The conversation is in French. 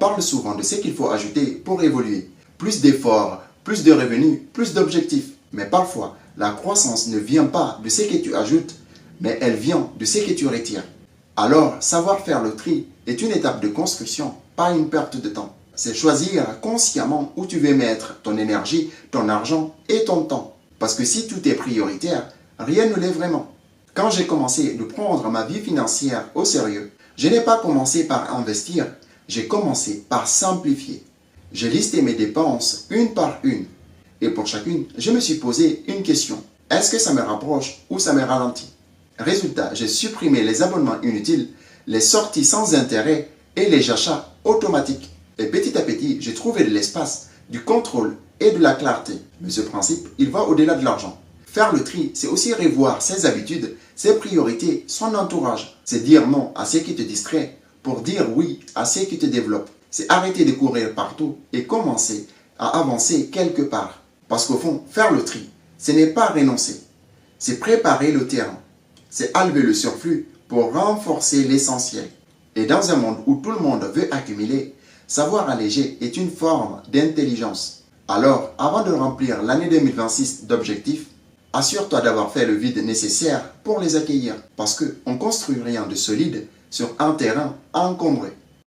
parle souvent de ce qu'il faut ajouter pour évoluer. Plus d'efforts, plus de revenus, plus d'objectifs. Mais parfois, la croissance ne vient pas de ce que tu ajoutes, mais elle vient de ce que tu retires. Alors, savoir faire le tri est une étape de construction, pas une perte de temps. C'est choisir consciemment où tu veux mettre ton énergie, ton argent et ton temps. Parce que si tout est prioritaire, rien ne l'est vraiment. Quand j'ai commencé de prendre ma vie financière au sérieux, je n'ai pas commencé par investir, j'ai commencé par simplifier. J'ai listé mes dépenses une par une. Et pour chacune, je me suis posé une question. Est-ce que ça me rapproche ou ça me ralentit? Résultat, j'ai supprimé les abonnements inutiles, les sorties sans intérêt et les achats automatiques. Et petit à petit, j'ai trouvé de l'espace, du contrôle et de la clarté. Mais ce principe, il va au-delà de l'argent. Faire le tri, c'est aussi revoir ses habitudes, ses priorités, son entourage. C'est dire non à ce qui te distrait pour dire oui à ce qui te développe. C'est arrêter de courir partout et commencer à avancer quelque part. Parce qu'au fond, faire le tri, ce n'est pas renoncer. C'est préparer le terrain. C'est enlever le surplus pour renforcer l'essentiel. Et dans un monde où tout le monde veut accumuler, savoir alléger est une forme d'intelligence. Alors, avant de remplir l'année 2026 d'objectifs, assure-toi d'avoir fait le vide nécessaire pour les accueillir. Parce qu'on ne construit rien de solide sur un terrain encombré.